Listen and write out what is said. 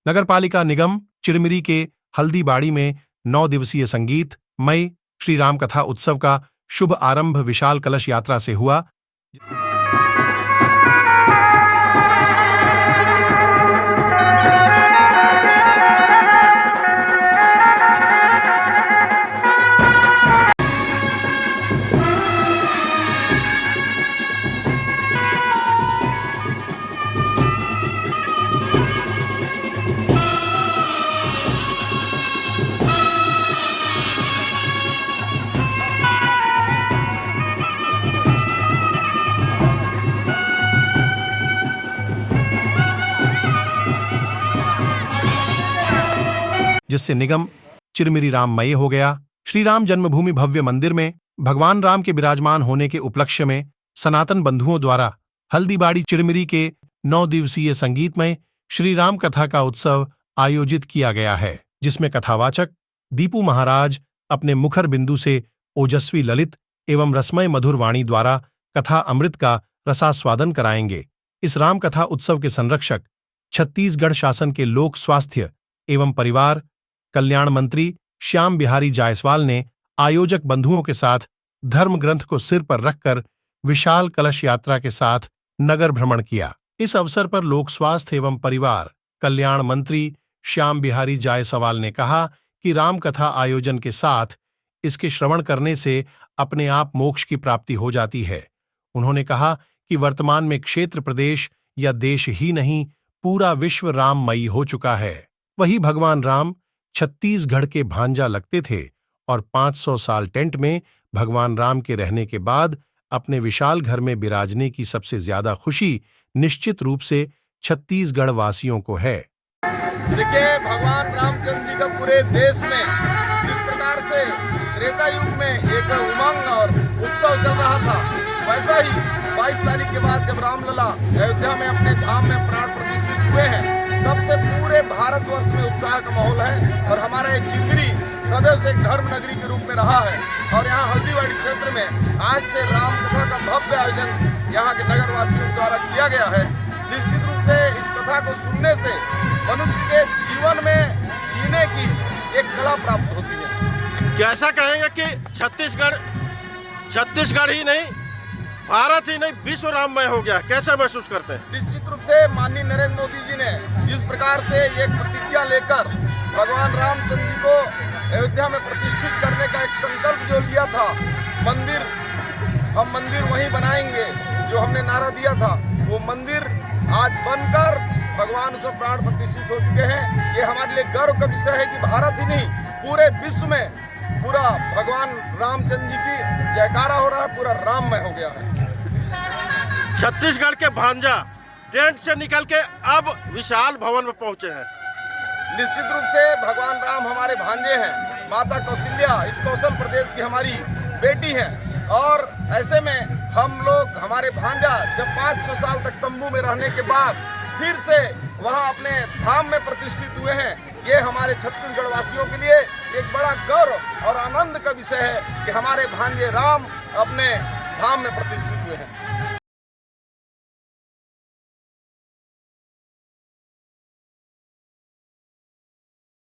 नगरपालिका निगम चिरमिरी के हल्दीबाड़ी में 9 दिवसीय संगीत मई श्री राम कथा उत्सव का शुभ आरंभ विशाल कलश यात्रा से हुआ। जिससे निगम चिरमिरी राममय हो गया। श्री राम जन्मभूमि भव्य मंदिर में भगवान राम के विराजमान होने के उपलक्ष्य में सनातन बंधुओं द्वारा हल्दीबाड़ी चिरमिरी के 9 दिवसीय संगीतमय श्री राम कथा का उत्सव आयोजित किया गया है, जिसमें कथावाचक दीपू महाराज अपने मुखर बिंदु से ओजस्वी ललित एवं रसमय मधुर वाणी द्वारा कथा अमृत का रसास्वादन कराएंगे। इस राम कथा उत्सव के संरक्षक छत्तीसगढ़ शासन के लोक स्वास्थ्य एवं परिवार कल्याण मंत्री श्याम बिहारी जायसवाल ने आयोजक बंधुओं के साथ धर्म ग्रंथ को सिर पर रखकर विशाल कलश यात्रा के साथ नगर भ्रमण किया। इस अवसर पर लोक स्वास्थ्य एवं परिवार कल्याण मंत्री श्याम बिहारी जायसवाल ने कहा कि राम कथा आयोजन के साथ इसके श्रवण करने से अपने आप मोक्ष की प्राप्ति हो जाती है। उन्होंने कहा कि वर्तमान में क्षेत्र प्रदेश या देश ही नहीं पूरा विश्व राममयी हो चुका है। वही भगवान राम छत्तीसगढ़ के भांजा लगते थे और 500 साल टेंट में भगवान राम के रहने के बाद अपने विशाल घर में विराजने की सबसे ज्यादा खुशी निश्चित रूप से छत्तीसगढ़ वासियों को है। देखिए, भगवान रामचंद्र जी का पूरे देश में जिस प्रकार से त्रेता युग में एक उमंग और उत्सव चल रहा था, वैसा ही 22 तारीख के बाद जब रामलला अयोध्या में अपने धाम में प्राण प्रतिष्ठित हुए हैं, तब से पूरे भारतवर्ष में उत्साह का माहौल है। और हमारा ये चिरमिरी सदैव से एक धर्म नगरी के रूप में रहा है और यहाँ हल्दीबाड़ी क्षेत्र में आज से राम कथा का भव्य आयोजन यहाँ के नगर वासियों द्वारा किया गया है। निश्चित रूप से इस कथा को सुनने से मनुष्य के जीवन में जीने की एक कला प्राप्त होती है। क्या ऐसा कहेंगे कि छत्तीसगढ़ ही नहीं, भारत ही नहीं, विश्व राममय हो गया? कैसा महसूस करते हैं? निश्चित रूप से माननीय नरेंद्र मोदी जी ने जिस प्रकार से एक प्रतिज्ञा लेकर भगवान रामचंद्र जी को अयोध्या में प्रतिष्ठित करने का एक संकल्प जो लिया था, हम मंदिर वहीं बनाएंगे, जो हमने नारा दिया था, वो मंदिर आज बनकर भगवान उसमें प्राण प्रतिष्ठित हो चुके हैं। ये हमारे लिए गर्व का विषय है कि भारत ही नहीं पूरे विश्व में पूरा भगवान रामचंद्र जी की जयकारा हो रहा है, पूरा राममय हो गया है। छत्तीसगढ़ के भांजा टेंट से निकल के अब विशाल भवन में पहुंचे हैं। निश्चित रूप से भगवान राम हमारे भांजे हैं। माता कौशल्या इस कौशल प्रदेश की हमारी बेटी है और ऐसे में हम लोग, हमारे भांजा जब 500 साल तक तंबू में रहने के बाद फिर से वहां अपने धाम में प्रतिष्ठित हुए हैं, ये हमारे छत्तीसगढ़ वासियों के लिए एक बड़ा गौरव और आनंद का विषय है कि हमारे भांजे राम अपने धाम में प्रतिष्ठित हुए हैं।